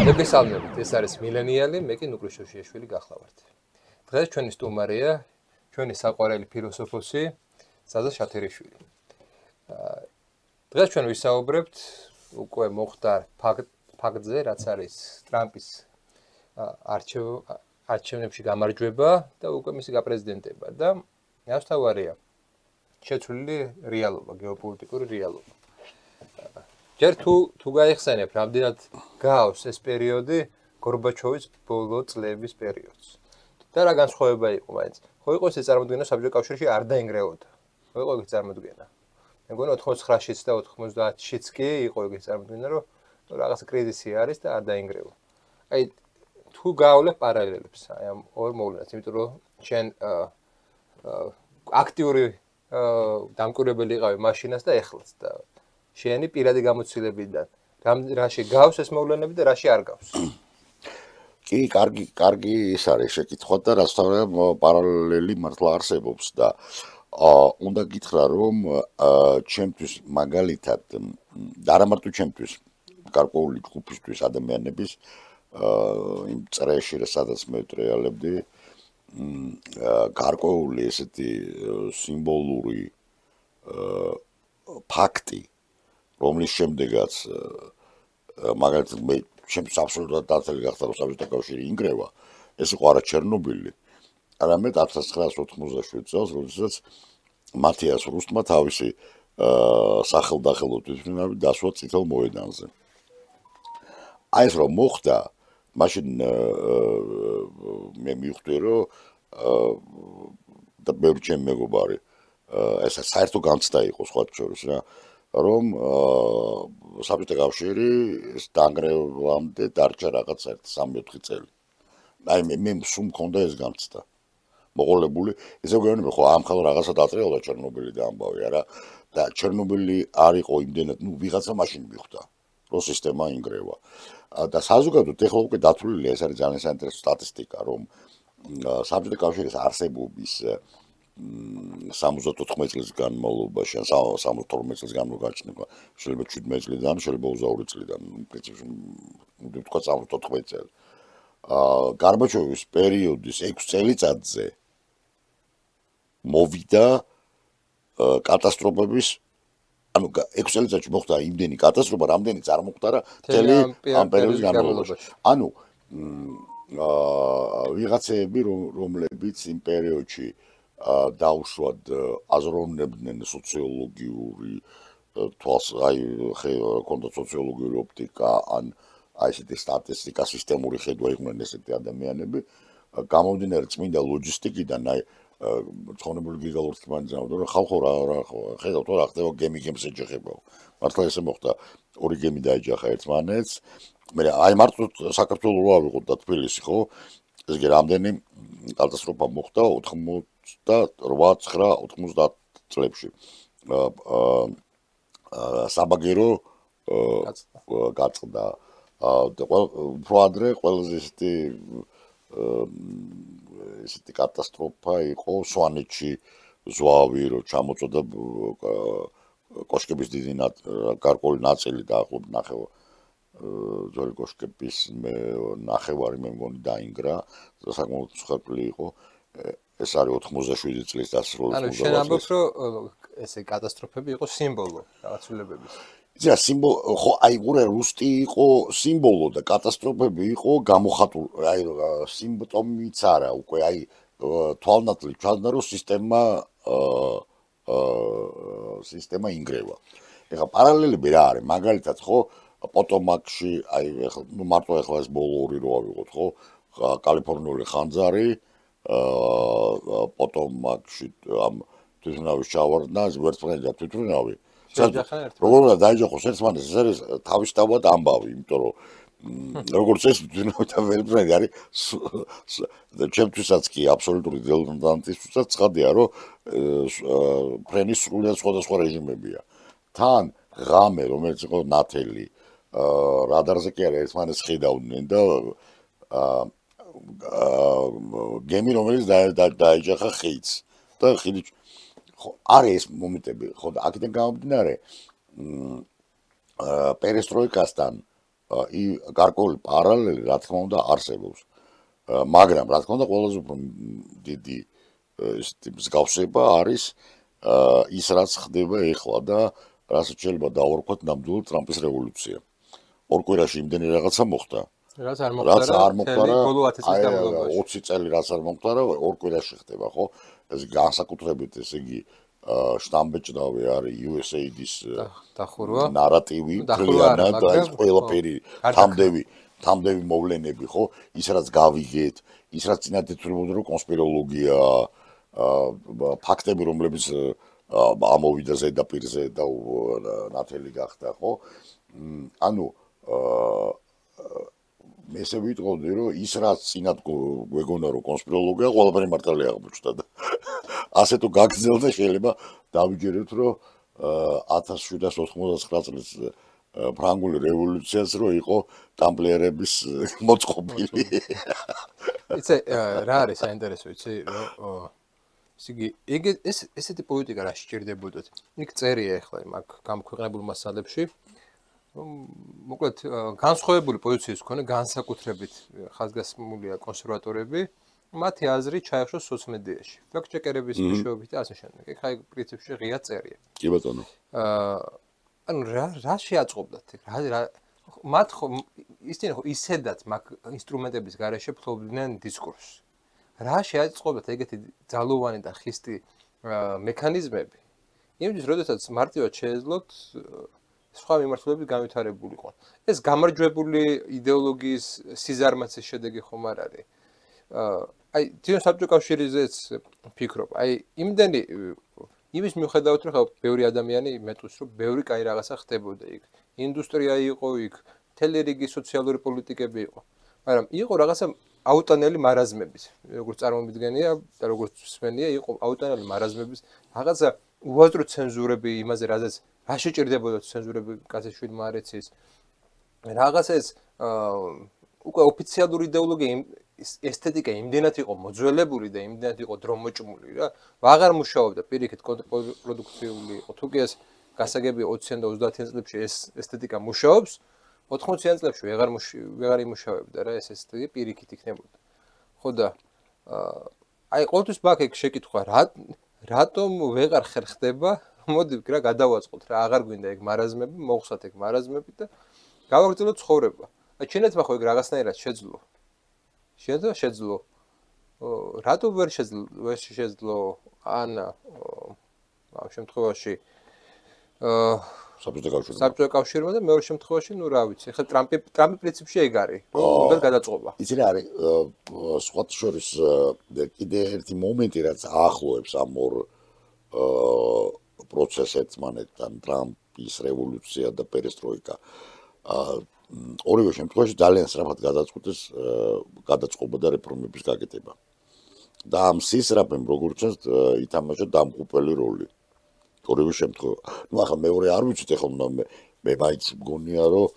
მოგესალმებით, ეს არის მილენიალი, მე კი ნუკლი შოშიაშვილი გახლავართ. დღეს ჩვენი სტუმარია ჩვენი საყვარელი ფილოსოფოსი ზაზა შათერიშვილი. დღეს ჩვენ ვისაუბრებთ უკვე მოხდარ ფაქტზე, რაც არის ტრამპის არჩევნებში გამარჯვება და უკვე მისი გაპრეზიდენტება და ნავსთავარია შეცვლილი რეალობა, გეოპოლიტიკური რეალობა. ჯერ თუ გაიხსენებ, რამდენად გაავს ეს პერიოდი გორბაჩოვის ბოლო წლების პერიოდს. და რა განსხვავება იყო მაინც? ხო იყო ეს წარმოდგენა საბჭოთა კავშირში არ დაინგრეოდა. ხო იყო ეს წარმოდგენა. მე მგონი 89-შიც და 90-შიც კი იყო ეს წარმოდგენა, რომ რაღაც კრიზისი არის და არ დაინგრევა. აი თუ გავავლებ პარალელებს აი ამ ორ მოვლენას, იმიტომ რომ შენ აქტიური დამკვირვებელი იყავი მაშინაც და ეხლაც და შენი პირადი გამოცდილებიდან რაში გავს ეს მოვლენები და რაში არ გავს? კი, კარგი ის არის შეკითხვა და რასთავარია პარალელი მართლა არსებობს და უნდა გითხრა რომ ჩემთვის მაგალითად და არა მარტო ჩემთვის გარკვეული ჯგუფისთვის ადამიანების იმ წრეში სადაც მე ვტრიალებდი გარკვეული ესეთი სიმბოლური ფაქტი რომლის შემდეგაც მაგალითად მე ჩემს აბსოლუტურად დაცელი გახდა რომ საბჭოთა კავშირი ინგრევა ეს იყო არა ჩერნობილი არამედ 1987 წელს როდესაც მათიას რუსტმა თავისი სახელდახელო თვითმფრინავი დასვა წითელ მოედანზე აი ეს რომ მოხდა მაშინ მე მივხვდი რომ და ბევრი ჩემი მეგობარი ეს საერთო განცდა იყო სხვა შორის რა რომ საბჭოთა კავშირი დანგრევამდე დარჩა რაღაც 3-4 წელი. აი მე სულ მქონდა ეს განცდა. მოყოლებული, ესე ვგეუბნები ხო ამ ხალხ რაღაცა დატრიალდა ჩერნობილი და ამბავი არა და ჩერნობილი არ იყო იმდენად, ვიღაცა მაშინ მიხვდა, რომ სისტემა ინგრევა. და საზოგადოებრივ ეხლა უკვე დათვლილია ეს არის ძალიან საინტერესო სტატისტიკა, რომ საბჭოთა კავშირის არსებობის 74 წლის განმავლობაში ან 72 წლის განმავლობაში შეიძლება 17 წლიდან, შეიძლება 22 წლიდან, პრინციპში ვთქვა 74 წელი. გარბაჩოვის პერიოდის 6 წელიწადზე მოვიდა კატასტროფების ანუ 6 წელიწადში მოხდა იმდენი კატასტროფა, რამდენი არ მოხდა მთელი ამ პერიოდის განმავლობაში. ანუ ვიღაცები რომლებიც იმ პერიოდში დაუშვად აზროვნებდნენ სოციოლოგიური აი ქონდა სოციოლოგიური ოპტიკა ან აი ესეთი სტატისტიკა სისტემური ხედვა იყვნენ ესეთი ადამიანები გამომდინარე წმინდა ლოჯისტიკიდან აი ცხონებული გიგალურს მანძავდა რომ ხალხო რა ხედავთ რა ხდება გემს ეჯახებაო მართლა ესე მოხდა ორი გემი დაეჯახა ერთმანეთს მე აი მარტო საქართველოს რო ავიღოთ და თბილისი ხო ეს კი რამდენი კატასტროფა მოხდა 88-90 წლებში საბაგირო გაწყდა და უფრო ადრე ყველაზე ესეთი კატასტროფა იყო სვანეთში ზვავი რომ ჩამოწოდა კოშკების დიდი გარკვეული ნაწილი დაახლოებით ძველი კოშკების ნახევარი მე მგონი დაინგრა საკმაოდ მსხვერპლი იყო ეს არის 87 წლის დასრულების ანუ შენ ამბობ რომ ესე კატასტროფები იყო სიმბოლო რაღაცულებების იცი რა სიმბოლო ხო აი ყურე რუსტი იყო სიმბოლო და კატასტროფები იყო გამოხატული აი სიმპტომიც არა უკვე აი თვალნათლივ ჩანდა რომ სისტემა ინგრევა ეხლა პარალელები რა არის მაგალითად ხო პოტომაკში აი მარტო ეხლა ეს ბოლო ორი რო ავიღოთ ხო კალიფორნიული ხანძარი პოტომაკში ამ თვითმფრინავის ჩავარდნა ვერცხლისა თვითმფრინავი როგორ უნდა დაეჯახოს ერთმანეთს ეს არის თავისთავად ამბავი იმიტომ რომ როგორც ეს თვითმფრინავი და ვერცხლი არის ჩემთვისაც კი აბსოლუტური დილეტანტისთვისაც ცხადია რომ ფრენის სრულიად სხვადასხვა რეჟიმებია თან ღამე რომელიც იყო ნათელი რადარზე კი არა ერთმანეთს ხედავდნენ და გემი რომელიც დაეჯახა ხიდს და ხიდი ხო არის ეს მომენტები ხო აქედან გამომდინარე პერესტროიკასთან გარკვეული პარალელი რა თქმა უნდა არსებობს. მაგრამ რა თქმა უნდა ყველაზე უფრო დიდი მსგავსება არის ის რაც ხდება ეხლა და რასაც შეიძლება დავარქვათ ნამდვილად ტრამპის რევოლუცია. ორ კვირაში იმდენი რაღაცა მოხდა. რაც არ მოხდა ბოლო 10 წლის განმავლობაში. 20 წელი რაც არ მოხდა, ორ კვირაში ხდება, ხო? ეს განსაკუთრებით ესე იგი შტამბეჭდავი არის USAID-ის ნარატივი, მთლიანად და ეს ყველაფერი თამდევი მოვლენები, ხო? ის რაც გავიგეთ, ის რაც წინათ ეცვლებოდა რომ კონსპიროლოგია, ფაქტები რომლებიც ამოვიდა ზედაპირზე და ნათელი გახდა, ხო? ანუ მე ესე ვიტყოდი რომ ის რაც წინათ გვეგონა რომ კონსპიროლოგია ყველაფერი მართალი აღმოჩნდა და ასე თუ გაგრძელდა შეიძლება დავიჯერებთ რომ 1789 წლის ფრანგული რევოლუციაც რო იყო ტამპლიერების მოწყობილი. იცი რა არის საინტერესო იცი რომ იგი ესეთი პოლიტიკა რა სჭირდებოდათ. იქ წერია ახლა მაგ გამქვეყნებულ მასალებში მოკლედ განსხვავებული პოზიციის მქონე განსაკუთრებით ხაზგასმულია კონსერვატორები მათი აზრი ჩაეხშოს სოციმედიაში ფაქტ-ჩეკერების მეშვეობით და ასე შემდეგ. ეხლა ეგ პრინციპში ღია წერია. კი ბატონო. ანუ რა შეაწყობდათ ეგ რა მათ ისინი ხო ისედაც მაგ ინსტრუმენტების გარეშე ფლობდნენ დისკურსს. რა შეაწყობდათ ეგეთი ძალოვანი და ხისტი მექანიზმები იმის როდესაც მარტივად შეეძლოთ სხვა მიმართულებით განვითარებულიყო. ეს გამარჯვებული იდეოლოგიის სიზარმაცის შედეგი ხომ არ არის. აი, თვითონ საბჭოთა კავშირზეც ფიქრობ. აი, იმდენი იმის მიუხედავად რომ ხა ბევრი ადამიანი მეტყვის რომ ბევრი კაი რაღაცა ხდებოდა იქ. ინდუსტრია იყო იქ, მთელი რიგი სოციალური პოლიტიკები იყო. მაგრამ იყო რაღაცა აუტანელი მარაზმების, როგორც წარმომიდგენია და როგორც მსმენია, იყო აუტანელი მარაზმების რაღაცა უაზრო ცენზურები იმაზე, რაზეც რა შეჭირდებოდა ცენზურები კაცეშვილმა არ ეცის. რაღაცა ეს უკვე ოფიციალური იდეოლოგია ესთეტიკა იმდენად იყო მოძველებული და იმდენად იყო დრომოჭმული რა. ვაღარ მუშაობდა პირიქით კონტრპროდუქტიული იყო. თუ კი ეს გასაგები 20-დან და 30-დან წლებში ეს ესთეტიკა მუშაობს, 80-დან წლებში ვეღარ იმუშავებდა რა ეს ესთეტიკა პირიქით იქნებოდა. ხო და აი ყოველთვის ბაქ ეგ შეკითხვა რატომ ვეღარ ხერხდება მოდი რა გადავაწყოთ რა აღარ გვინდა ეგ მარაზმები მოხსათ ეგ მარაზმები და გავაგრძელოთ ცხოვრება. აი ჩინეთმა ხო ეგ რაღაცნაირად შეძლო. შეძლო. რატო ვერ შეძლო ან ამ შემთხვევაში საბჭოთა კავშირმა და მეორე შემთხვევაში ნუ რა ვიცი ხა ტრამპი პრინციპში ეგ არის რომ უნდა გადაწყობა. იცი რა არის სხვათა შორის კიდე ერთი მომენტი რაც აახლოებს ამ ორ პროცესს ერთმანეთთან ტრამპის რევოლუცია და პერესტროიკა ორივე შემთხვევაში ძალიან სწრაფად გადაწყობა და რეფორმების გაკეთება. და ამ სისწრაფემ როგორც ჩანს ითამაშა დამღუპელი როლი. ორივე შემთხვევა. ნუ ახლა მეორე არ ვიცით ახლა მე მაინც მგონია რომ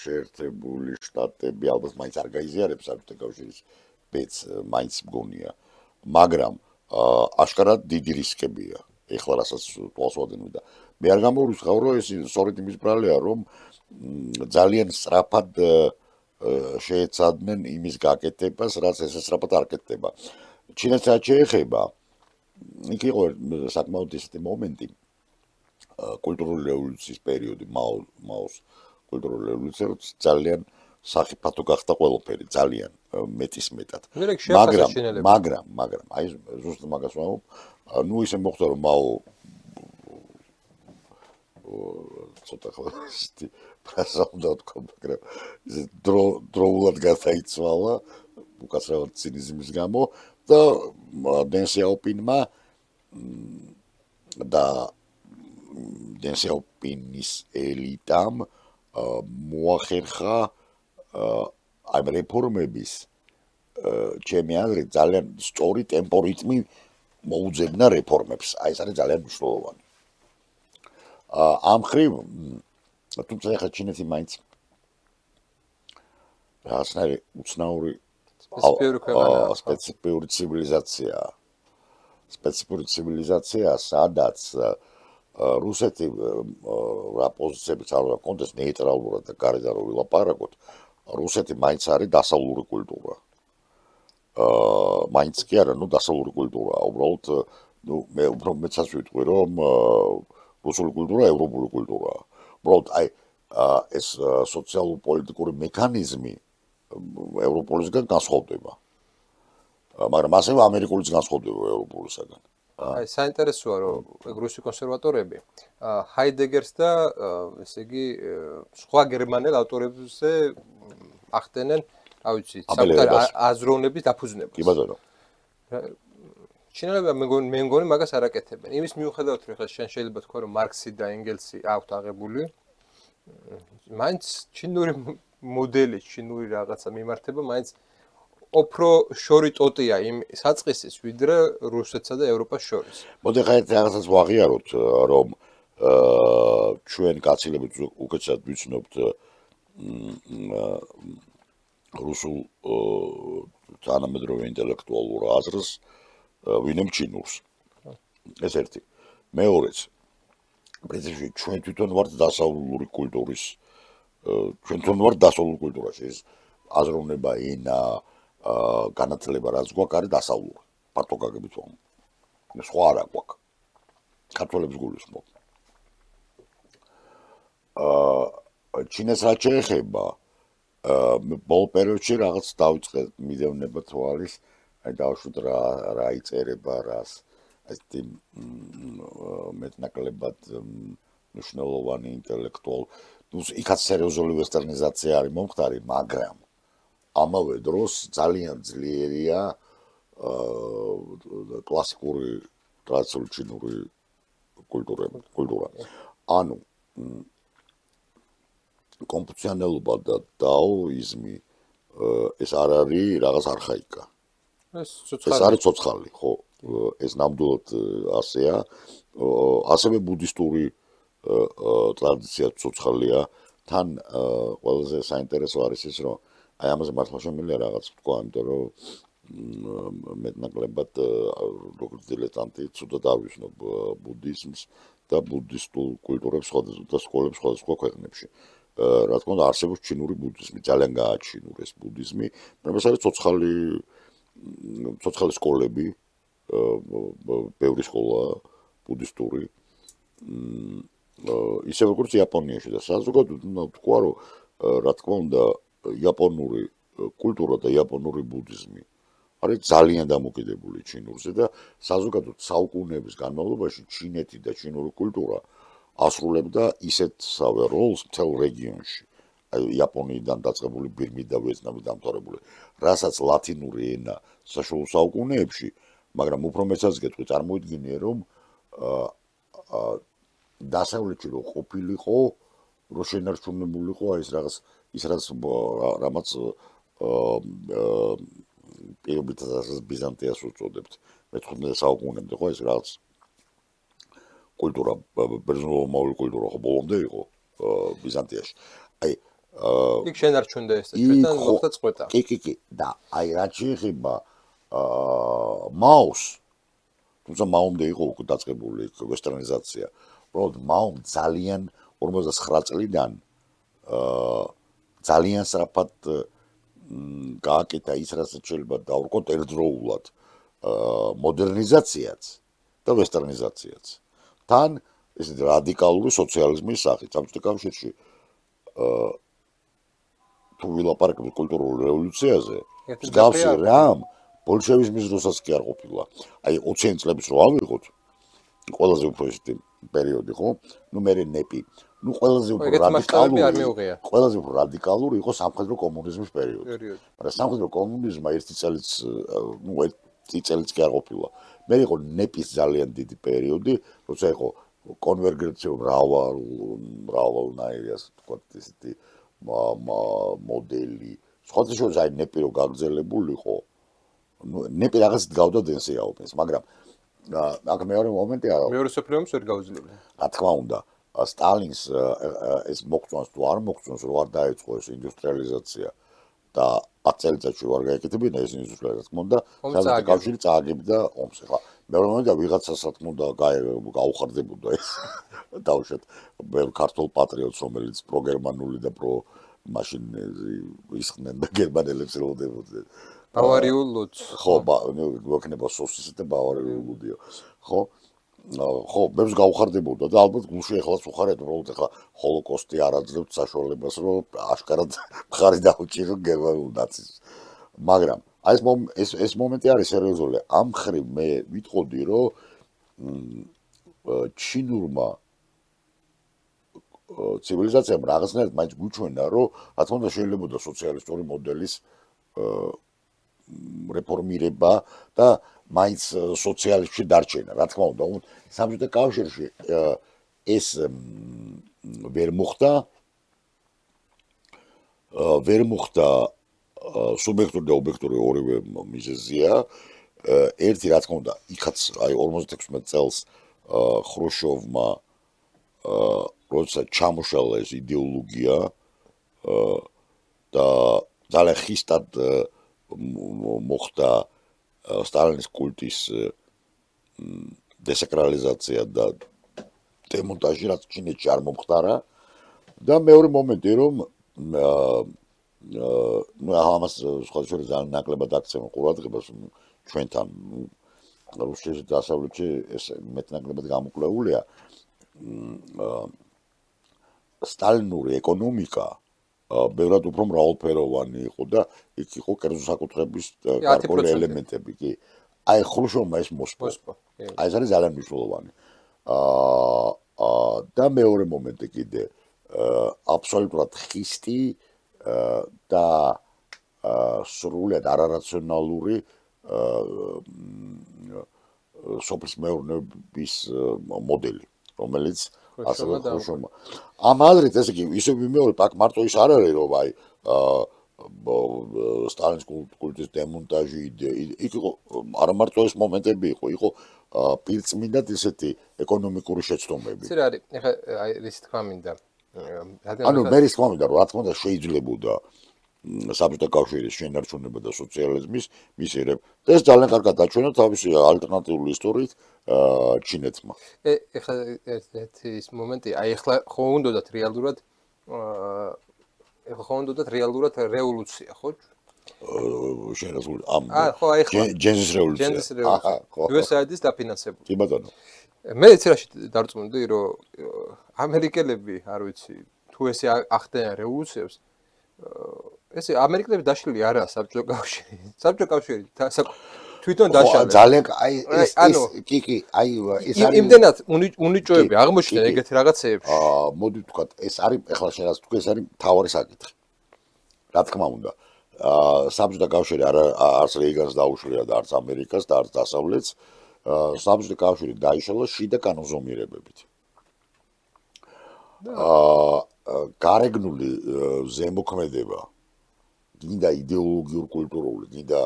შეერთებული შტატები ალბათ მაინც არ გაიზიარებს საბჭოთა კავშირის ბედს მაინც მგონია. მაგრამ აშკარად დიდი რისკებია. ეხლა რასაც თვალს ვადენებ და მე არ გამოვიწყავ რომ ეს სწორედ იმის ბრალია რომ ძალიან სწრაფად შეეცადნენ იმის გაკეთებას რაც ესე სწრაფად არ კეთდება. ჩინეთსაც შეეხება იქ იყო საკმაოდ ისეთი მომენტი კულტურული რევოლუციის პერიოდი მაოს კულტურული რევოლუცია ძალიან სახიფათო გახდა ყველაფერი ძალიან მეტისმეტად. მაგრამ აი ზუსტად მაგას ვამბობ ნუ ისე მოხდა რომ მაო ცოტა ხალხი პრასა უნდა თქვა მაგრამ ისე დროულად გადაიცვალა უკაცრავად ცინიზმის გამო და დენ სიაოპინმა და დენ სიაოპინის ელიტამ მოახერხა აი რეფორმების ჩემი აზრით ძალიან სწორი ტემპორიტმი მოუძებნა რეფორმებს. აი ეს არის ძალიან მნიშვნელოვანი. ამ ხრივ თუმცა ახლა ჩინეთი მაინც რაღაცნაირი უცნაური სპეციფიური ცივილიზაცია სადაც რუსეთი რა პოზიციებიც არ უნდა კონდეს ნეიტრალურად და გარედან რო ვილაპარაკოთ, რუსეთი მაინც არის დასავლური კულტურა. მაინც კი არა, დასავლური კულტურაა. უბრალოდ მე უფრო მეცაც ვიტყვი, რომ რუსული კულტურა ევროპული კულტურაა. უბრალოდ ეს სოციალურ-პოლიტიკური მექანიზმი ევროპულისგან განსხვავდება. მაგრამ ასევე ამერიკულიც განსხვავდება ევროპულისგან. საინტერესოა, რომ რუსი კონსერვატორები ჰაიდეგერს და ესე იგი სხვა გერმანელ ავტორებზე ახდენენ, რა ვიცი, საკუთარი აზროვნების დაფუძნებას. კი ბატონო. ჩინელებმა მე მგონი მაგას არ აკეთებენ. იმის მიუხედავად, რომ ხა შენ შეიძლება თქვა, რომ მარქსი და ენგელსი აქვთ აღებული, მაინც ჩინური მოდელი, ჩინური რაღაცა მიმართება, მაინც უფრო შორი ტოტია იმ საწყისის, ვიდრე რუსეთსა და ევროპას შორის. მოდი ხა ერთ რაღაცას ვაღიაროთ, რომ ჩვენ კაცილებით უკეთესად ვიცნობთ რუსულ თანამედროვე ინტელექტუალურ აზრს, ვინმე ჩინურს. ეს ერთი. მეორეც, პრინციპში ჩვენ თვითონ ვართ დასავლური კულტურის, ჩვენ თვითონ ვართ დასავლური კულტურაში, ეს აზროვნება, ენა, განათლება რაც გვაქვს არის დასავლური. ფართო გაგებით ვამ. სხვა არა გვაქვს. ქართველებს გულისხმობ. ჩინეთს რაც შეეხება, ბოლო პერიოდში რაღაც დავიწყე მიდევნება თვალის, დავშვით რა იწერება, რას ესეთი მეტნაკლებად მნიშვნელოვანი ინტელექტუალ, იქაც სერიოზული ვესტერნიზაცია არის მომხდარი, მაგრამ ამავე დროს ძალიან ძლიერია კლასიკური ტრადიციული ჩინური კულტურა. ანუ კონფუციანელობა და დაოიზმი ეს არ არის რაღაც არხაიკა. ეს არის ცოცხალი, ხო? ეს ნამდვილად ასეა. ასევე ბუდისტური ტრადიცია ცოცხალია. თან ყველაზე საინტერესო არის ის, რომ აი ამაზე მართლა შემიძლია რაღაც ვთქვა, იმიტომ რომ მეტნაკლებად როგორც დილეტანტი ცუდად არ ვიცნობ ბუდიზმს და ბუდისტულ კულტურებს და სკოლებს სხვადასხვა ქვეყნებში. რა თქმა უნდა, არსებობს ჩინური ბუდიზმი, ძალიან გააჩინურეს ბუდიზმი, მაგრამ ეს არის ცოცხალი სკოლები, ბევრი სკოლა ბუდისტური. ისე როგორც იაპონიაში და საზოგადოებრივ უნდა ვთქვა, რომ რა თქმა უნდა, იაპონური კულტურა და იაპონური ბუდიზმი არის ძალიან დამოკიდებული ჩინურზე და საზოგადოებრივ საუკუნეების განმავლობაში ჩინეთი და ჩინური კულტურა ასრულებდა ისეთსავე როლს მთელ რეგიონში. აი იაპონიიდან დაწყებული ბირმით და ვიეტნამით დამთავრებული, რასაც ლათინური ენა საშუალო საუკუნეებში, მაგრამ უფრო მეცაც გეტყვი, წარმოიდგინე, რომ დასავლეთში რო ყოფილიყო, რო შენარჩუნებულიყო აი ეს რაღაც ის რამაც პირობითად ბიზანტიას უწოდებთ მე-15 საუკუნემდე, ხო ეს რაღაც კულტურა, ბერძნულოვანი კულტურა ხო ბოლომდე იყო ბიზანტიაში. აი იქ შენარჩუნდა ეს ჩვენთან მოხდა წყვეტა. კი და აი რაც შეეხება მაოს, თუმცა მაომდე იყო უკვე დაწყებული ვესტერნიზაცია. უბრალოდ მაომ ძალიან 59 წლიდან ძალიან სწრაფად გააკეთა ის, რასაც შეიძლება დავურკოთ ერთდროულად მოდერნიზაციაც და ვესტერნიზაციაც. თან ესეთი რადიკალური სოციალიზმის სახით. საბჭოთა კავშირში თუ ვილაპარაკებთ კულტურულ რევოლუციაზე, მსგავსი რამ ბოლშევიზმის დროსაც კი არ ყოფილა. აი 20 წლების რო ავიღოთ, ყველაზე უფრო ესეთი პერიოდი, ხო? მე ნეპი. ყველაზე უფრო რადიკალური იყო სამხედრო კომუნიზმის პერიოდი. მაგრამ სამხედრო კომუნიზმმა ერთი წელიც კი არ ყოფილა. მე იყო ნეპის ძალიან დიდი პერიოდი, როცა იყო კონვერგენცია მრავალნაირი, ასე ვთქვათ, ესეთი მოდელი. სხვათა შორის აი ნეპი რო გაგრძელებულიყო, ნეპი რაღაც გავდა დენსეაოპენს, მაგრამ აქ მეორე მომენტი არა. მეორე სოფლიო ომს ვერ გაუძლევდა. რა თქმა უნდა, სტალინს ეს მოგწონს თუ არ მოგწონს, რო არ დაეწყო ეს ინდუსტრიალიზაცია და 10 წელიწადში ვარ გაეკეთებინა ეს ინდუსტრიალიზაცია, რა თქმა უნდა, საბჭოთა კავშირი წააგებდა ომს. ხა მეორე მომენტია ვიღაცა სათქმოდა გაუხარდებოდა ეს დავუშვათ ბევრ ქართულ პატრიოტს რომელიც პროგერმანული და პრო მაშინ ისხდნენ და გერმანელებს ელოდებოდნენ ბავარიულ ლუდს ხო გვექნება სოსისი და ბავარიულ ლუდიო ხო ხო ბევრს გაუხარდებოდა და ალბათ გულში ეხლაც უხარეთ უბრალოდ ეხლა ჰოლოკოსტი არ აძლევთ საშუალებას რომ აშკარად მხარი დაუჭირო გერმანულ ნაციზმს მაგრამ აი ეს მომენტი არის სერიოზული ამ ხრივ მე ვიტყოდი რომ ჩინურმა ცივილიზაციამ რაღაცნაირად მაინც გვიჩვენა რომ რა თქმა უნდა შეიძლებოდა სოციალისტური მოდელის რეფორმირება და მაინც სოციალისტში დარჩენა რა თქმა უნდა საბჭოთა კავშირში ეს ვერ მოხდა სუბიექტური და ობიექტური ორივე მიზეზია ერთი რა თქმა უნდა იქაც აი 56 წელს ხრუშოვმა როცა ჩამოშალა ეს იდეოლოგია და ძალიან ხისტად მოხდა სტალინის კულტის დესაკრალიზაცია და დემონტაჟი რაც ჩინეთში არ მომხდარა და მეორე მომენტი რომ ამას სხვა შორის ძალიან ნაკლებად აქცევენ ყურადღებას ჩვენთან რუსეთში და დასავლეთში ეს მეტნაკლებად გამოკვლეულია სტალინური ეკონომიკა ბევრად უფრო მრავალფეროვანი იყო და იქ იყო კერძო საკუთრების გარკვეული ელემენტები კი აი ხრუშოვმა ეს მოსპო აი ეს არის ძალიან მნიშვნელოვანი და მეორე მომენტი კიდე აბსოლუტურად ხისტი და სრულად არარაციონალური სოფლის მეურნეობის მოდელი რომელიც ასევე ხრუშოვმა ამ აზრით ესე იგი ისე ვიმეორებ აქ მარტო ის არ არის რომ აი სტალინის კულტის დემონტაჟი იქ იყო არა მარტო ეს მომენტები იყო პირწმინდად ისეთი ეკონომიკური შეცდომები ისე არის ეხლა აი ის თქვა მინდა ანუ მე ის თქვა მინდა რომ რა თქმა უნდა შეიძლებოდა საბჭოთა კავშირის შენარჩუნება და სოციალიზმის მისერებ და ეს ძალიან კარგად დაჩვენა თავისი ალტერნატიული ისტორიით ჩინეთმა ეხლა ეს მომენტი აი ეხლა ხო უნდათ რეალურად რევოლუცია ხო შენარჩუნებული ხო აი ეხლა ჯენზის რევოლუცია ხო USA-ის დაფინანსებული კი ბატონო მე ეცი რაში დარწმუნდი რომ ამერიკელები არ ვიცი თუ ესე ახდენენ რევოლუციებს ესე ამერიკელები დაშლილი არაა საბჭოთა კავშირი თვითონ დაშალეს ძალიან აი ეს კი აი ეს არის იმდენად უნიჭოები აღმოჩნდა ეგეთი რაღაცეებში მოდი ვთქვათ ეს არის ეხლა შენ რაც თქვი ეს არის მთავარი საკითხი რა თქმა უნდა საბჭოთა კავშირი არც რეიგანს დაუშლია და არც ამერიკას და არც დასავლეთს საბჭოთა კავშირი დაიშალა შიდა კანონზომიერებებით გარეგნული ზემოქმედება გინდა იდეოლოგიურ კულტურული გინდა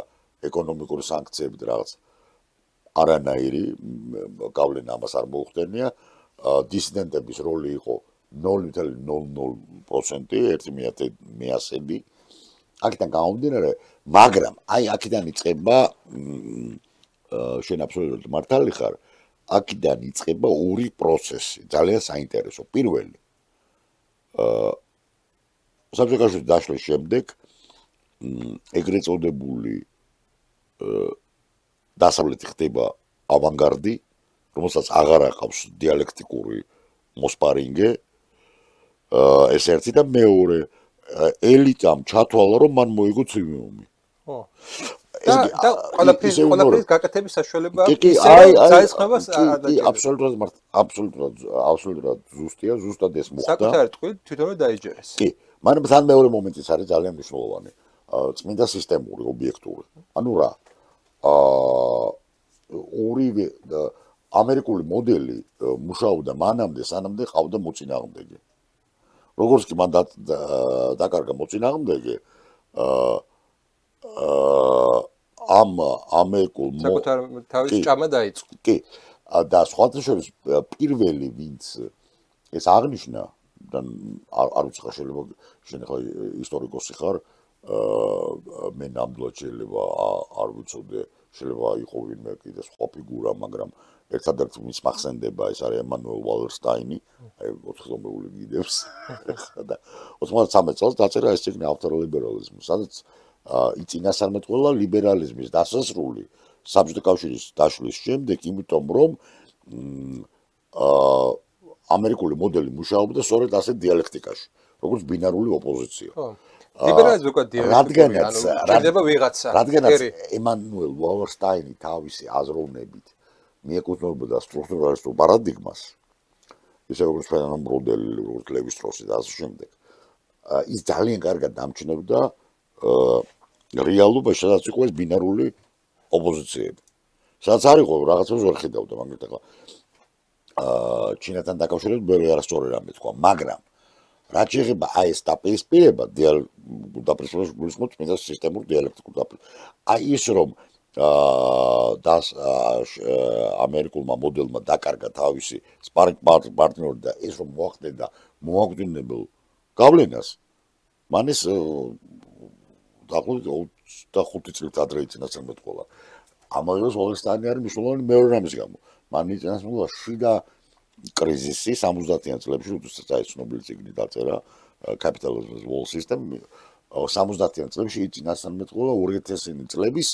ეკონომიკური სანქციებით რაღაც არანაირი გავლენა ამას არ მოუხდენია დისიდენტების როლი იყო 0.00% ერთი მეასები აქედან გამომდინარე მაგრამ აი აქედან იწყება შენ აბსოლუტურად მართალი ხარ აქედან იწყება ორი პროცესი ძალიან საინტერესო პირველი საბჭოთა კავშირის დაშლის შემდეგ ეგრეთ წოდებული დასავლეთი ხდება ავანგარდი, რომელსაც აღარ აყავს დიალექტიკური მოსპარინგე, ეს ერთი და მეორე ელიტამ ჩათვალა რომ მან მოიგო ცივიუმი. ხო. და ყველაფრის გაკეთების საშუალება ძალისხმევას არ დაჭერა. აბსოლუტურად ზუსტია, ზუსტად ეს მოხდა. საკუთარი ტყვით თვითონვე დაიჯერეს. კი, მაგრამ თან მეორე მომენტიც არის ძალიან მნიშვნელოვანი. წმინდა სისტემური, ობიექტური. ანუ რა? ორივე ამერიკული მოდელი მუშაობდა მანამდე, სანამდე ყავდა მოწინააღმდეგე. როგორც კი მან დაკარგა მოწინააღმდეგე, ამ ამერიკულ საკუთარ თავის ჭამა დაიწყო. კი. და სხვათა შორის პირველი ვინც ეს აღნიშნა და არ ვიცი ხა შეიძლება შენ ხა ისტორიკოსი ხარ მე ნამდვილად შეიძლება არ ვიცოდე შეიძლება იყო ვინმე კიდე სხვა ფიგურა, მაგრამ ერთადერთი ვინც მახსენდება ეს არის ემანუელ ვალერსტაინი, აი 4-ხმეული გიდებს. და 93 წელს დაწერა ეს წიგნი ავტორლიბერალიზმი, სადაც იწინასწარმეტყველა ლიბერალიზმის დასასრული საბჭოთა კავშირის დაშლის შემდეგ, იმიტომ რომ ამერიკული მოდელი მუშაობდა სწორედ ასეთ დიალექტიკაში, როგორც ბინარული ოპოზიცია. ლიბერალიზმი უკვე დიალექტიკური, ანუ ჭირდება ვიღაცა. რადგანაც ემანუელ ვალერსტაინი თავისი აზროვნებით მიეკუთვნებოდა სტრუქტურალისტურ პარადიგმას, ისე როგორც ფერნანდო ბროდელი, როგორც ლევი სტროსი და ასე შემდეგ. ის ძალიან კარგად დამჩნევდა რეალობაში, სადაც იყო ეს ბინარული ოპოზიციები. სადაც არ იყო რაღაცას ვერ ხედავდა, მაგით ახლა ჩინეთთან დაკავშირებით ბევრი არასწორი რამე თქვა, მაგრამ რაც შეეხება აი ეს დაპირისპირება დაპირისპირებას გულისხმობ წმინდა სისტემურ დიალექტიკურ დაპირისპირებას. აი ის რომ ამერიკულმა მოდელმა დაკარგა თავისი სპარინგ პარტნიორი და ეს რომ მოახდენდა მოაგვდინებელ გავლენას, მან ეს დაახლოებით 25 წლით ადრე იწინასწარმეტყველა. ამავდროულად ვალერსტაინი არის მნიშვნელოვანი მეორე რამის გამო. მან იწინასწარმეტყველა შიდა კრიზისი 70-იან წლებში, როდესაც აი ცნობილი წიგნი დაწერა Capitalism Wall System 70-იან წლებში იწინასწარმეტყველა 2000-იანი წლების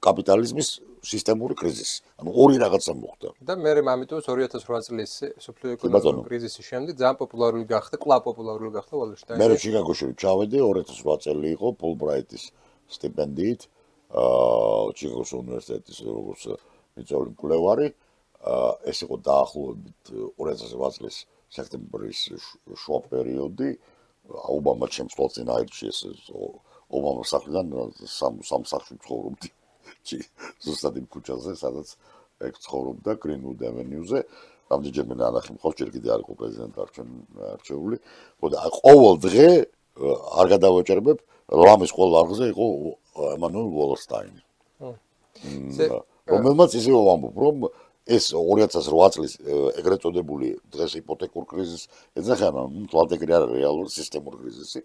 კაპიტალიზმის სისტემური კრიზისი. ანუ ორი რაღაცა მოხდა. და მე ამიტომ 2008 წლის სოფლიო ეკონომიკური კრიზისის შემდეგ ძალიან პოპულარული გახდა, კვლავ პოპულარული გახდა ვალერსტაინი. მე ჩიკაგოში ჩავედი 2008 წელი იყო ფულბრაიტის სტიპენდიით ჩიკაგოს უნივერსიტეტის როგორც მიწვეული მკვლევარი. ეს იყო დაახლოებით 2008 წლის სექტემბრის შუა პერიოდი. ობამა ჩემს წინ აირჩიეს ობამას სახლიდან სამ სახლში ცხოვრობდი. ზუსტად იმ ქუჩაზე, სადაც ეგ ცხოვრობდა გრინვუდ ევენიუზე. რამდენჯერმე ნანახი მყავს, ჯერ კიდე არ იყო პრეზიდენტი არჩეული. ხოდა ყოველ დღე არ გადავაჭერბებ, რამის ყოველ არხზე იყო ემანუელ ვალერსტაინი. რომელმაც ისე ვამბობ, რომ ეს 2008 წლის ეგრეთ წოდებული დღეს იპოთეკურ კრიზისს ეძახიან, თვალთ ეგრე არ არის რეალური სისტემური კრიზისი.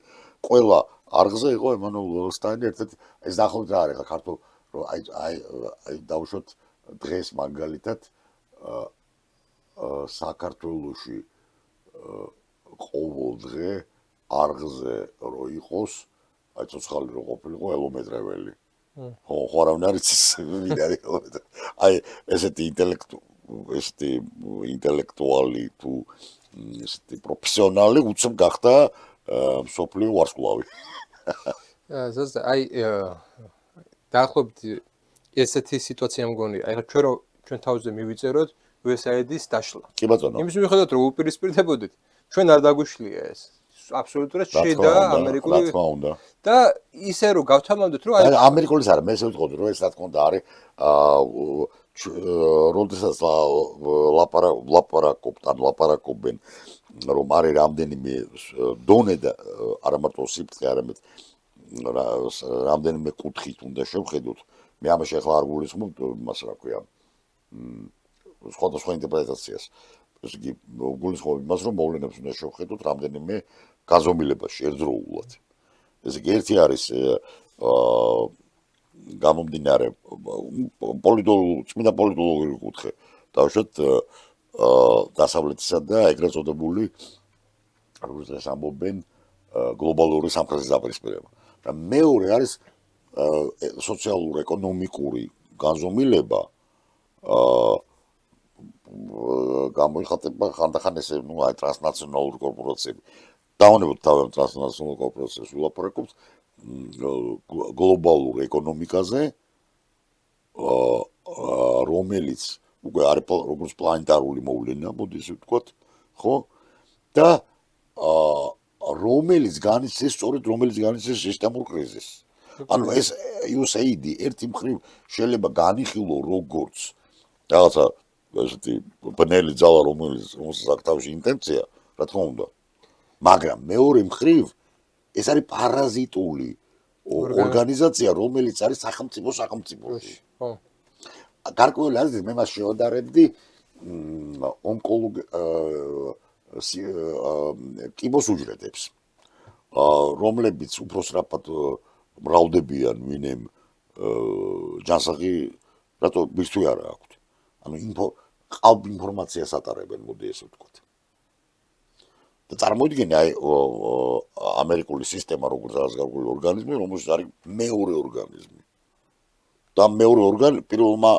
ყველა არხზე იყო ემანუელ ვალერსტაინი, ერთ-ერთი ეს დაახლოებით რა არის ხა ქართულ რომ აი დავუშვოთ დღეს მაგალითად საქართველოში ყოველ დღე არხზე რო იყოს, აი ცოცხალი რო ყოფილიყო ელომეტრეველი. ხო, არავინ არ იცის ვინ არის ელომეტრეველი. აი ესეთი ინტელექტუალი თუ ესეთი პროფესიონალი უცებ გახდა მსოფლიო ვარსკვლავი. ზუსტად აი დაახლოებით ესეთი სიტუაცია მგონია. აი ჩვენ თავზე მივიწეროთ USAID-ის დაშლა. კი ბატონო. იმის მიუხედავად რომ უპირისპირდებოდით, ჩვენ არ დაგვიშლია ეს. აბსოლუტურად შიდა ამერიკული რა თქმა უნდა. და ისე რომ გავთამამდეთ რომ აი ამერიკულის არა, მე ესე ვიტყოდი რომ ეს რა თქმა უნდა არის როდესაც ლაპარაკობენ რომ არის რამდენიმე დონე და არა მარტო სიფრთხე, არამედ რამდენიმე კუთხით უნდა შევხედოთ. მე ამაში ახლა არ გულისხმობ მას რა ქვია სხვადასხვა ინტერპრეტაციას. ესე იგი გულისხმობ იმას რომ მოვლენებს უნდა შევხედოთ რამდენიმე გაზომილებაში ერთდროულად. ესე იგი ერთი არის გამომდინარე წმინდა პოლიტოლოგიური კუთხე. დავუშვათ დასავლეთისა და ეგრეთ წოდებული როგორც ეს ამბობენ გლობალური სამხრეთის დაპირისპირება. და მეორე არის სოციალურ-ეკონომიკური განზომილება გამოიხატება ხანდახან ესე აი ტრანსნაციონალური კორპორაციები. დავანებოთ თავი ტრანსნაციონალურ კორპორაციებს ვილაპარაკობთ გლობალურ ეკონომიკაზე, რომელიც უკვე არის როგორც პლანეტარული მოვლენა, მოდი ესე ვთქვათ, ხო? და რომელიც განიცდის სისტემურ კრიზისს. ანუ ეს USAID ერთი მხრივ შეიძლება განიხილო როგორც რაღაცა ესეთი ბნელი ძალა, რომელსაც აქვს თავისი ინტენცია, რა თქმა უნდა. მაგრამ მეორე მხრივ ეს არის პარაზიტული ორგანიზაცია, რომელიც არის სახელმწიფოში. ხო. გარკვეული აზრით მე მას შევადარებდი კიბოს უჯრედებს, რომლებიც უფრო სწრაფად მრავლდებიან, ვინმე ჯანსაღი რატო მისთვის არა აქვთ. ანუ ყალბ ინფორმაციას ატარებენ, მოდი ესე ვთქვათ. და წარმოიდგინე აი ამერიკული სისტემა როგორც განსაკუთრებული ორგანიზმი, რომელშიც არის მეორე ორგანიზმი. და მეორე პირველმა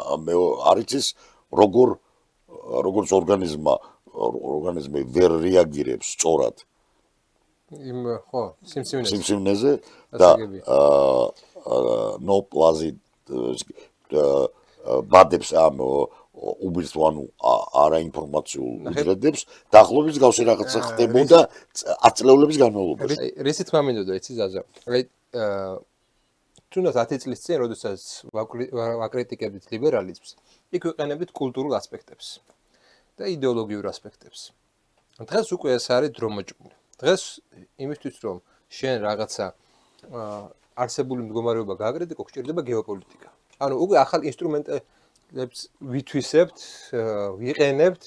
არის ის როგორც ორგანიზმი ვერ რეაგირებს სწორად სიმსივნეზე და ნოპლაზი ბადებს ამ უბირს ანუ არაინფორმაციულ უჯრედებს დაახლოებით გავსი რაღაცა ხდებოდა 10 წლების განმავლობაში. რისი თქმა მინდოდა იცი ზაზა. თუნდაც 10 წლის წინ, როდესაც ვაკრიტიკებდით ლიბერალიზმს, იქ ვიყენებდით კულტურულ ასპექტებს და იდეოლოგიურ ასპექტებს. დღეს უკვე ეს არის დრო მოჭმული. დღეს იმისთვის რომ შენ რაღაცა არსებული მდგომარეობა გააკრიტიკო, გჭირდება გეოპოლიტიკა. ანუ უკვე ახალ ინსტრუმენტებს ვითვისებთ, ვიყენებთ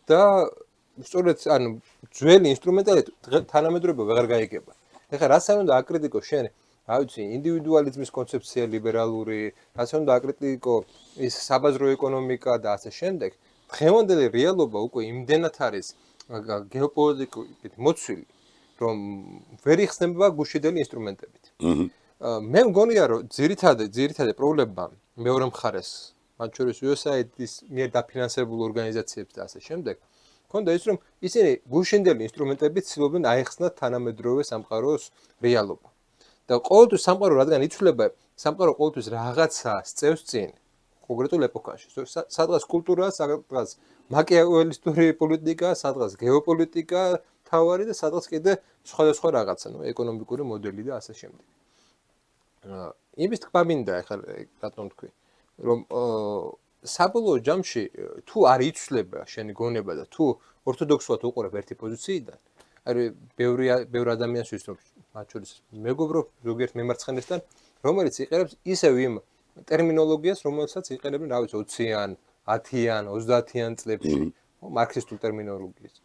და სწორედ ანუ ძველი ინსტრუმენტები თანამედროვეობა ვეღარ გაიგება. ეხლა რაც არ უნდა აკრიტიკო შენ, რა ვიცი, ინდივიდუალიზმის კონცეფცია ლიბერალური, რაც არ უნდა აკრიტიკო ის საბაზრო ეკონომიკა და ასე შემდეგ. დღევანდელი რეალობა უკვე იმდენად არის გეოპოლიტიკით მოცვილი, რომ ვერ იხსნება გუშინდელი ინსტრუმენტებით. მე მგონია რომ ძირითადი პრობლემა მეორე მხარეს, მათ შორის USAID-ის მიერ დაფინანსებულ ორგანიზაციებს და ასე შემდეგ, ქონდა ის რომ ისინი გუშინდელი ინსტრუმენტებით ცდილობენ აეხსნათ თანამედროვე სამყაროს რეალობა. და ყოველთვის სამყარო რადგან იცვლება, სამყარო ყოველთვის რაღაცა სწევს წინ, კონკრეტულ ეპოქაში. სადღაც კულტურა, სადღაც მაკიაველისტური პოლიტიკა, სადღაც გეოპოლიტიკა თავარი და სადღაც კიდე სხვადასხვა რაღაცა, ეკონომიკური მოდელი და ასე შემდეგ. იმის თქმა მინდა ახლა რატომ თქვი, რომ საბოლოო ჯამში თუ არ იცვლება შენი გონება და თუ ორთოდოქსულად უყურებ ერთი პოზიციიდან, არის ბევრი ადამიანს ვიცნობ, მათ შორის მეგობრობ ზოგიერთ მემარცხენესთან, რომელიც იყენებს ისევ იმ ტერმინოლოგიას, რომელსაც იყენებენ, რა ვიცი, 20-იან, 10-იან, 30-იან წლებში, მარქსისტულ ტერმინოლოგიას.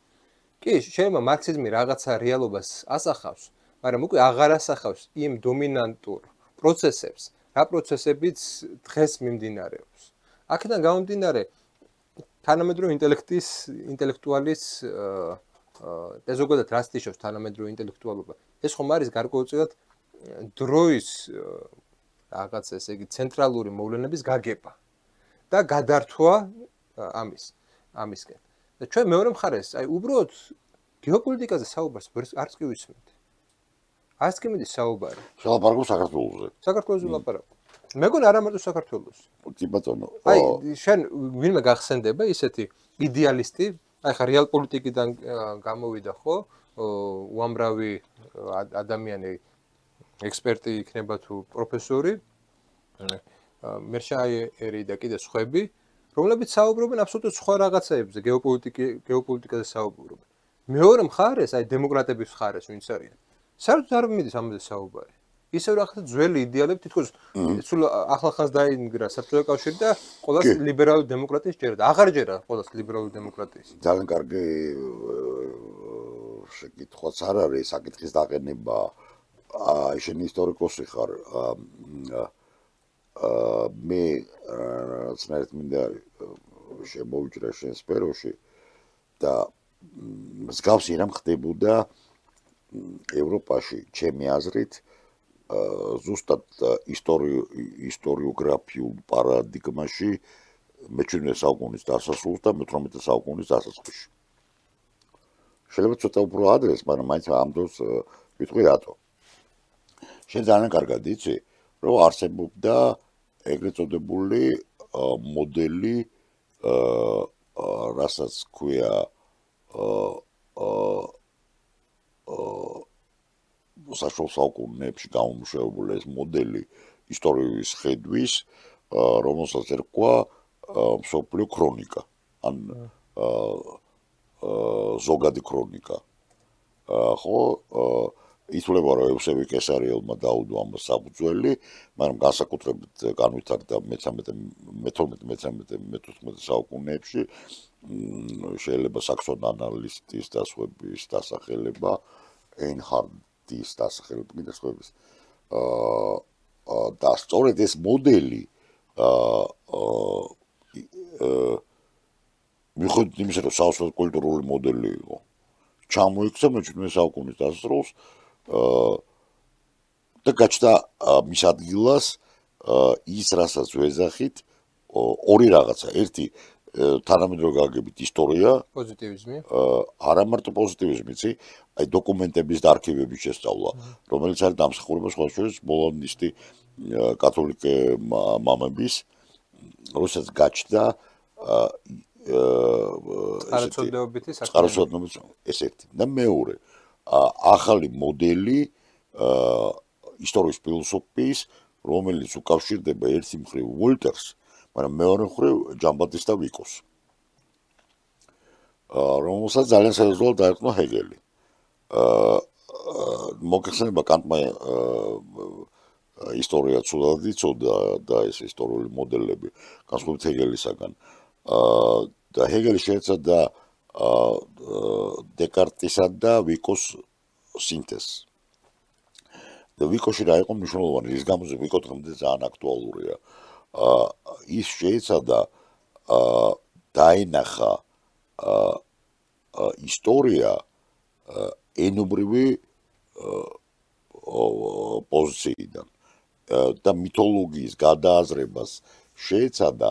კი, შეიძლება მარქსიზმი რაღაცა რეალობას ასახავს, მაგრამ უკვე აღარ ასახავს იმ დომინანტურ პროცესებს, რა პროცესებიც დღეს მიმდინარეობს. აქედან გამომდინარე, თანამედროვე ინტელექტუალის და ზოგადად რას ნიშნავს თანამედროვე ინტელექტუალობა? ეს ხომ არის გარკვეულწილად დროის რაღაც ესე იგი ცენტრალური მოვლენების გაგება და გადართვა ამისკენ. და ჩვენ მეორე მხარეს, აი უბრალოდ გეოპოლიტიკაზე საუბარს არც კი ვისმენთ. არც კი მიდის საუბარი. ლაპარაკობ საქართველოზე. საქართველოზე ლაპარაკობ. მეგონა არა მარტო საქართველოს. კი ბატონო. აი შენ ვინმე გახსენდება ისეთი იდეალისტი, აი ხა რეალ პოლიტიკიდან გამოვიდა ხო? უამრავი ადამიანი ექსპერტი იქნება თუ პროფესორი, მერშაიერი და კიდე სხვები, რომლებიც საუბრობენ აბსოლუტურად სხვა რაღაცებზე, გეოპოლიტიკაზე საუბრობენ. მეორე მხარეს, აი დემოკრატების მხარეს ვინც არიან, საერთოდ არ მიდის ამაზე საუბარი. ისევ რაღაცა ძველი იდეალები თითქოს სულ ახლახანს დაინგრა საბჭოთა კავშირი და ყოველს ლიბერალური დემოკრატიის ჯერა. აღარ ჯერა ყოველს ლიბერალური დემოკრატიის. ძალიან კარგი შეკითხვაც არ არის, საკითხის დაყენება. შენ ისტორიკოსი ხარ. მე ცნაირად მინდა შემოვიჭრა შენ სფეროში და მსგავსი რამ ხდებოდა ევროპაში, ჩემი აზრით, ზუსტად ისტორიოგრაფიულ პარადიგმაში მე-17 საუკუნის დასასრულს და მე-18 საუკუნის დასაწყისში. შეიძლება ცოტა უფრო ადრეს, მაგრამ მაინც ამ დროს ვიტყვი რატო. შენ ძალიან კარგად იცი, რომ არსებობდა ეგრეთ წოდებული მოდელი, რასაც ქვია საშუალო საუკუნეებში გამომუშავებული ეს მოდელი ისტორიის ხედვის, რომელსაც ერქვა მსოფლიო ქრონიკა, ან ზოგადი ქრონიკა. ხო, ითვლება, რომ ევსევი კესარიელმა დაუდო ამას საფუძველი, მაგრამ განსაკუთრებით განვითარდა მე-12 საუკუნეებში შეიძლება საქსონ ანალისტის და სხვების დასახელება, ეინჰარდის დასახელება კიდე სხვების და სწორედ ეს მოდელი მიუხედავად იმისა, რომ საოცრად კულტურული მოდელი იყო, ჩამოიქცა მე-17 საუკუნის დასასრულს და გაჩნდა მის ადგილას ის, რასაც ვეძახით, ორი რაღაცა. ერთი თანამედროვე გაგებით ისტორია, პოზიტივიზმი. არა მარტო პოზიტივიზმი, იცი, აი დოკუმენტების და არქივების შესწავლა, რომელიც არის დამსახურება სხვა შორის ბოლონისტი კათოლიკე მამების, როსაც გაჩნდა წყაროწოდებითი წყაროწოდების ეს ერთი და მეორე ახალი მოდელი ისტორიის ფილოსოფიის, რომელიც უკავშირდება ერთი მხრივ ვოლტერს, მაგრამ მეორე მხრივ ჯან-ბატისტა ვიკოს, რომელსაც ძალიან სერიოზულად დაერქვა ჰეგელი. მოგეხსენება კანტმა ისტორია ცუდად იცოდა და ეს ისტორიული მოდელები განსხვავებით ჰეგელისაგან. და ჰეგელი შეეცადა დეკარტისა და ვიკოს სინთეზს. და ვიკოში რა იყო მნიშვნელოვანი, რის გამოც ვიკო დღემდე ძალიან აქტუალურია. ის შეეცადა დაენახა ისტორია ენობრივი პოზიციიდან და მითოლოგიის გადააზრებას შეეცადა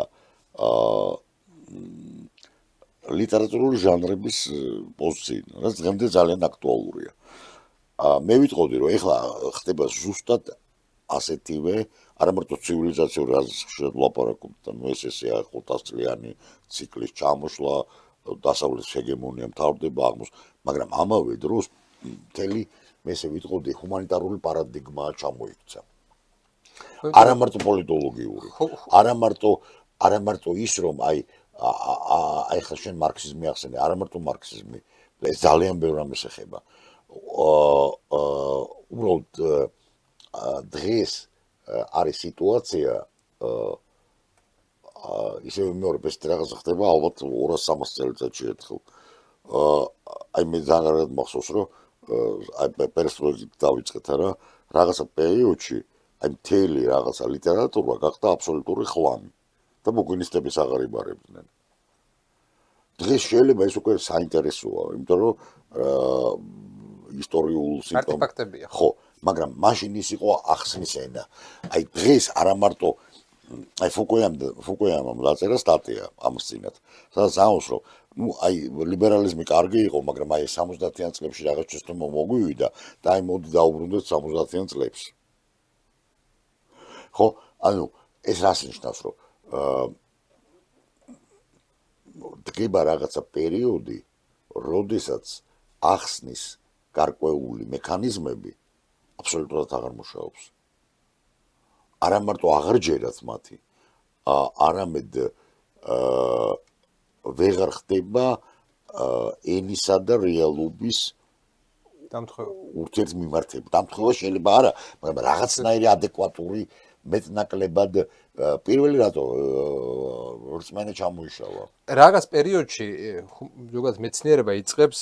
ლიტერატურული ჟანრების პოზიციიდან, რაც დღემდე ძალიან აქტუალურია. მე ვიტყოდი, რომ ეხლა ხდება ზუსტად ასეთივე, არა მარტო ცივილიზაციური აზრში ვლაპარაკობთ, ანუ ეს ესეა 500 წლიანი ციკლის ჩამოშლა, დასავლეთის ჰეგემონია მთავრდება აღმოსავლეთ, მაგრამ ამავე დროს მთელი მე ესე ვიტყოდი ჰუმანიტარული პარადიგმა ჩამოიქცა. არა მარტო პოლიტოლოგიური, არა მარტო ის, რომ აი ხა შენ მარქსიზმი ახსენე, არა მარტო მარქსიზმი, ეს ძალიან ბევრ რამეს ეხება. უბრალოდ დღეს არის სიტუაცია ისევ მეორე ეს რაღაცა ხდება ალბათ 200-300 წელიწადში ერთხელ. აი მე ძალიან კარგად მახსოვს, რომ აი პერესტროიკით დავიწყეთ არა, რაღაცა პერიოდში აი მთელი რაღაცა ლიტერატურა გახდა აბსოლუტური ხლამი და მოგვინისტების აღარ იბარებდნენ. დღეს შეიძლება ეს უკვე საინტერესოა, იმიტომ რომ ისტორიულ არტეფაქტებია. ხო, მაგრამ მაშინ ის იყო ახსნის ენა. აი დღეს არა მარტო აი ფუკუიამამ დაწერა სტატია ამის წინათ. სადაც ამბობს, რომ ნუ აი ლიბერალიზმი კარგი იყო, მაგრამ აი 70-იან წლებში რაღაც შეცდომა მოგვივიდა და აი მოდი დაუბრუნდეთ 70-იან წლებს. ხო, ანუ ეს რას ნიშნავს, რომ დგება რაღაცა პერიოდი, როდესაც ახსნის გარკვეული მექანიზმები აბსოლუტურად აღარ მუშაობს. არა მარტო აღარ ჯერათ მათი, არამედ ვეღარ ხდება ენისა და რეალობის ურთიერთმიმართება. დამთხევა შეიძლება არა, მაგრამ რაღაცნაირი ადეკვატური მეტნაკლებად პირველი რატო რწმენა ჩამოიშალა. რაღაც პერიოდში ზოგადად მეცნიერება იწყებს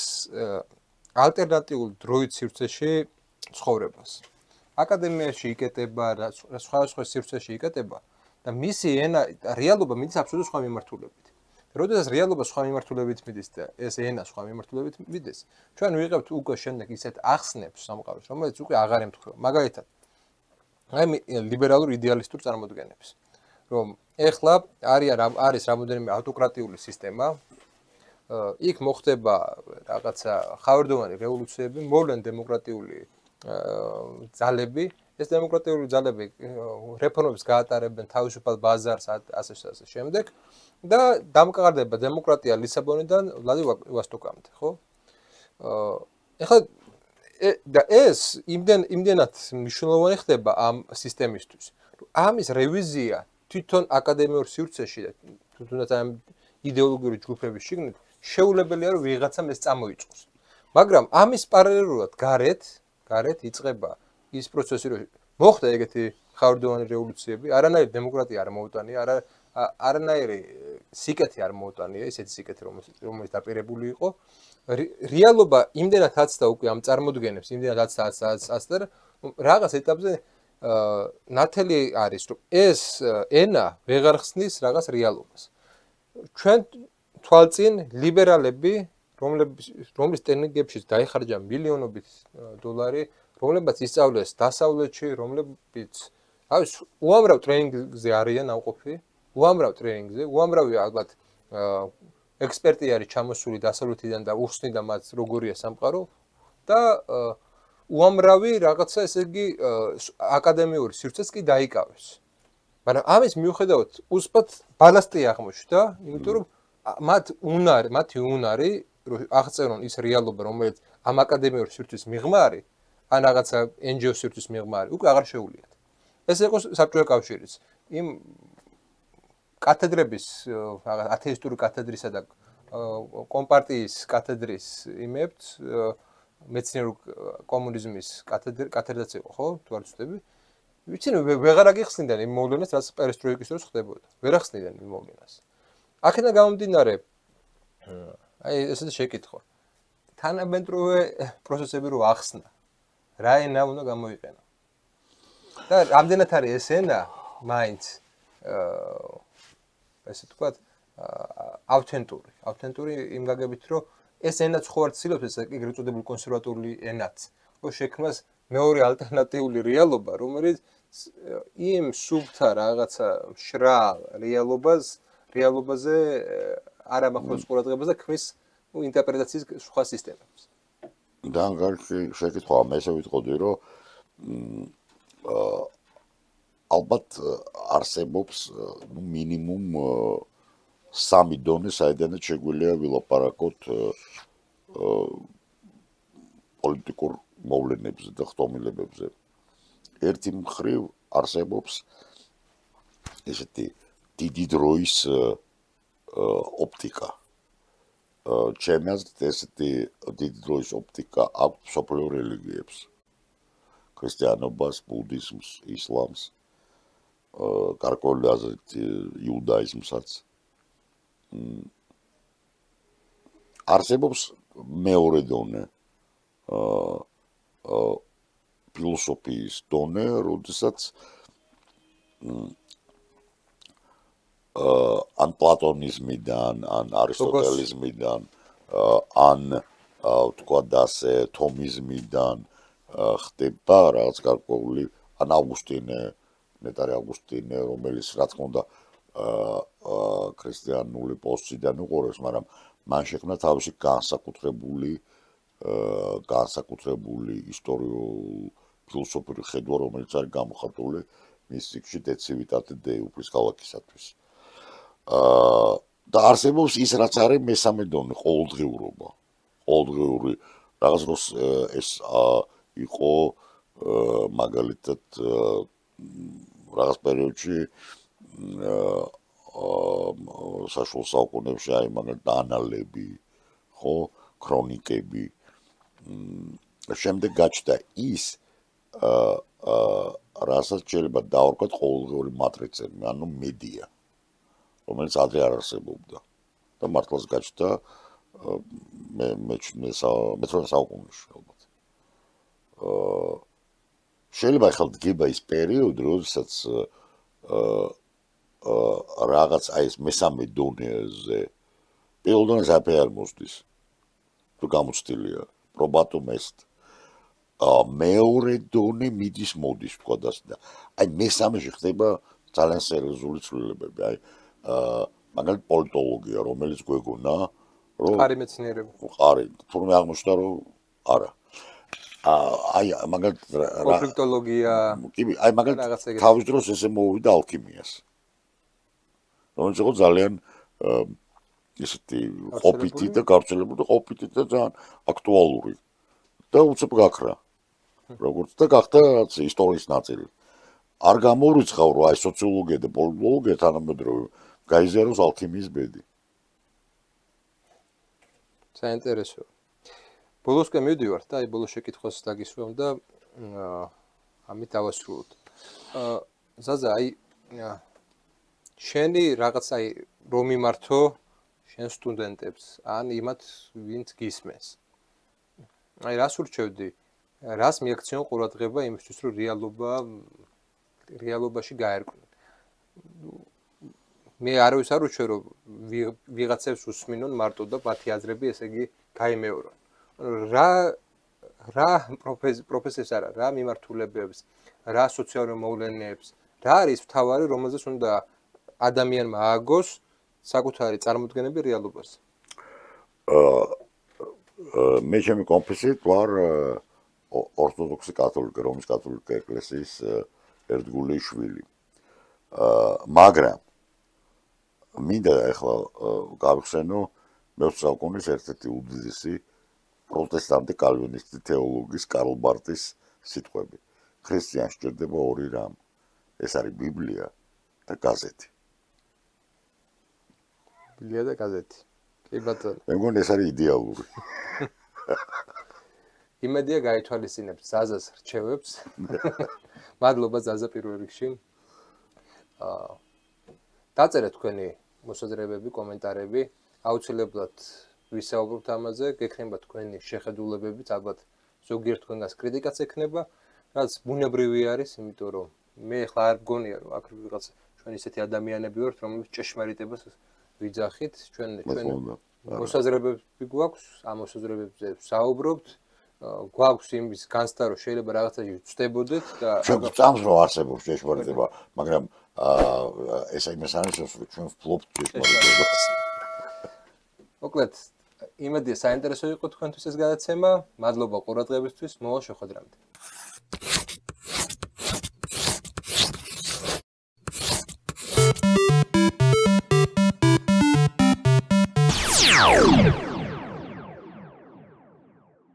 ალტერნატიულ დროით სივრცეში ცხოვრებას. აკადემიაში იკეტება, სხვა სივრცეში იკეტება და მისი ენა რეალობა მიდის აბსოლუტურად სხვა მიმართულებით. როდესაც რეალობა სხვა მიმართულებით მიდის და ეს ენა სხვა მიმართულებით მიდის, ჩვენ ვიღებთ უკვე შემდეგ ისეთ ახსნებს სამყაროს, რომელიც უკვე აღარ ემთხვევა. მაგალითად, აი ლიბერალურ იდეალისტურ წარმოდგენებს, რომ ეხლა არის რამოდენიმე ავტოკრატიული სისტემა, იქ მოხდება რაღაცა ხავერდოვანი რევოლუციები, მოვლენ დემოკრატიული ძალები, ეს დემოკრატიული ძალები რეფორმებს გაატარებენ თავისუფალ ბაზარს ასე შემდეგ და დამყარდება დემოკრატია ლისაბონიდან ვლადივოსტოკამდე, ხო? ეხლა და ეს იმდენად მნიშვნელოვანი ხდება ამ სისტემისთვის. ამის რევიზია თვითონ აკადემიურ სივრცეში და თუნდაც ამ იდეოლოგიური ჯგუფების შიგნით შეუძლებელია რომ ვიღაცამ ეს წამოიწყოს. მაგრამ ამის პარალელურად გარეთ იწყება ის პროცესი, რომ მოხდა ეგეთი ხავერდოვანი რევოლუციები, არანაირი დემოკრატია არ მოუტანია, არანაირი სიკეთე არ მოუტანია, ისეთი სიკეთე რომელიც დაპირებული იყო. რეალობა იმდენად აცდა უკვე ამ წარმოდგენებს, იმდენად აცდა რაღაც ეტაპზე ნათელი არის რომ ეს ენა ვეღარ ხსნის რაღაც რეალობას. ჩვენ თვალწინ ლიბერალები რომლის ტრენინგებშიც დაიხარჯა მილიონობით დოლარი, რომლებიც ისწავლეს დასავლეთში, რომლებიც უამრავ ტრენინგზე არიან ამყოფი, უამრავ ტრენინგზე, უამრავი ალბათ ექსპერტი არის ჩამოსული დასავლეთიდან და უხსნიდა მათ როგორია სამყარო და უამრავი რაღაცა ესე იგი აკადემიური სივრცეც კი დაიკავეს. მაგრამ ამის მიუხედავად უსპად ბალასტი აღმოჩნდა, იმიტომ რომ მათი უნარი აღწერონ ის რეალობა, რომელიც ამ აკადემიური სივრცის მიღმა არის, ან რაღაცა NGO სივრცის მიღმა არის, უკვე აღარ შეუძლიათ. ეს იყო საბჭოთა კავშირის იმ კათედრების, ათეისტური კათედრისა და კომპარტიის კათედრის იმებთ, მეცნიერულ კომუნიზმის კათედრაც იყო, ხო, თუ არ ვცდები. ვიცი, ვეღარ აგიხსნიდან იმ მოვლენას, რაც პერესტროიკის დროს ხდებოდა. ვერ ახსნიდან იმ მოვლენას. აქედან გამომდინარე, ესეთი შეკითხვა. თანამედროვე პროცესები რო ახსნა, რა ენა უნდა გამოიყენო? და რამდენად არის ეს ენა მაინც ესე თქვათ ავთენტური იმ გაგებით, რომ ეს ენაც ხო არ ცდილობს ეს ეგრეთ წოდებული კონსერვატიული ენაც, ხო შექმნას მეორე ალტერნატიული რეალობა, რომელიც იმ სუბთა რაღაცა მშრალ რეალობაზე არ ამახვილებს ყურადღებას და ქმნის ინტერპრეტაციის სხვა სისტემებს. და შეკითხვა მე ესე ვიტყოდი, რომ ალბათ არსებობს მინიმუმ 3 დონე, საიდანაც შეგვიძლია ვილაპარაკოთ პოლიტიკურ მოვლენებზე და ხტომილებებზე. ერთი მხრივ არსებობს ესეთი დიდი დროის ოპტიკა. ჩემი აზრით ესეთი დიდი დროის ოპტიკა აქვს მსოფლიო რელიგიებს. ქრისტიანობას, ბუდიზმს, ისლამს, გარკვეული აზრით იუდაიზმსაც. არსებობს მეორე დონე ფილოსოფიის დონე, როდესაც ან პლატონიზმიდან, ან არისტოტელიზმიდან, ან ვთქვათ ასე თომიზმიდან ხდება რაღაც გარკვეული, ან ნეტარი ავგუსტინე, რომელიც რა თქმა უნდა ქრისტიანული პოსტიდან უყურებს, მაგრამ მან შექმნა თავისი განსაკუთრებული ისტორიულ-ფილოსოფიური ხედვა, რომელიც არის გამოხატული მის წიგნში დეცივიტატე დეი უფლის ქალაქისათვის. და არსებობს ის, რაც არის მესამე დონე, ყოველდღიურობა. ყოველდღიური რაღაც დროს ეს იყო მაგალითად რაღაც პერიოდში საშუალო საუკუნეებში აი მაგალითად ანალები, ხო, ქრონიკები. შემდეგ გაჩნდა ის რასაც შეიძლება დავარქვათ ყოველდღიური მატრიცები, ანუ მედია, რომელიც ადრე არ არსებობდა და მართლაც გაჩნდა მე-18 საუკუნეში ალბათ. შეიძლება ახლა დგება ის პერიოდი, როდესაც რაღაც აი ეს მესამე დონეზე პირველ დონეზე აფერი არ მოსდის. თუ გამოცდილია probatum est. მეორე დონე მოდის თქვა და აი მესამეში ხდება ძალიან სერიოზული ცვლილებები. აი მაგალითად პოლიტოლოგია, რომელიც გვეგონა, რომ ყარი მეცნიერება. ყარი, თურმე აღმოჩნდა, რომ არა. აი მაგალითად კონფლიქტოლოგია. კი, აი მაგალითად თავის დროს ესე მოვიდა ალქიმიას. რომელიც იყო ძალიან ისეთი ყოფითი და გავრცელებული და ყოფითი და ძალიან აქტუალური. და უცებ გაქრა. როგორც და გახდა რაც ისტორიის ნაწილი. არ გამორიცხავ, რომ აი სოციოლოგია და პოლიტოლოგია თანამედროვე გაიზიაროს ალქიმიის ბედი. საინტერესო. ბოლოსკენ მივდივართ და აი ბოლოს შეკითხვას დაგისვამ და ამით დავასრულოთ. ზაზა, აი შენი რაღაც აი რომ მიმართო შენ სტუდენტებს ან იმათ ვინც გისმენს. აი რას ურჩევდი? რას მიაქციონ ყურადღება იმისთვის, რომ რეალობა რეალობაში გაერკვნენ. მე არავის არ უჩვენ რომ ვიღაცებს უსმინონ მარტო და მათი აზრები ესე იგი გაიმეორონ. რა პროფესიებს არა, რა მიმართულებებს, რა სოციალურ მოვლენებს, რა არის მთავარი, რომელზეც უნდა ადამიანმა ააგოს საკუთარი წარმოდგენები რეალობაზე. მე ჩემი კონფესიით ვარ ორთოდოქსი კათოლიკე, რომის კათოლიკე ეკლესიის ერთგული შვილი. მაგრამ მინდა ახლა გავხსენო მე-20 საუკუნის ერთ-ერთი უდიდესი პროტესტანტი კალვინისტი თეოლოგის კარლ ბარტის სიტყვები. ქრისტიანს სჭირდება ორი რამ. ეს არის ბიბლია და გაზეთი. ბიბლია და გაზეთი. კი ბატონო. მე მგონი ეს არის იდეალური. იმედია გაითვალისწინებთ ზაზას რჩევებს. მადლობა ზაზა პირველ რიგში. დაწერეთ თქვენი მოსაზრებები, კომენტარები. აუცილებლად ვისაუბრებთ ამაზე, გექნება თქვენი შეხედულებებიც, ალბათ ზოგიერთ თქვენგანს კრიტიკაც ექნება, რაც ბუნებრივი არის, იმიტომ რომ მე ახლა არ მგონია რომ აქ ვიღაც ჩვენ ისეთი ადამიანები ვართ, რომლებიც ჭეშმარიტებას ვიძახით, ჩვენ მოსაზრებები გვაქვს, ამ მოსაზრებებზე ვსაუბრობთ, გვაქვს იმის განცდა, რომ შეიძლება რაღაცაში ვწდებოდეთ და ჩვენ წამს რო არსებობს ჭეშმარიტება, მაგრამ ეს იმას არნიშნავს, რომ ჩვენ ვფლობთ ჭეშმარიტებას. მოკლედ, იმედია საინტერესო იყო თქვენთვის ეს გადაცემა. მადლობა ყურადღებისთვის, მოვალ შეხვედრამდე.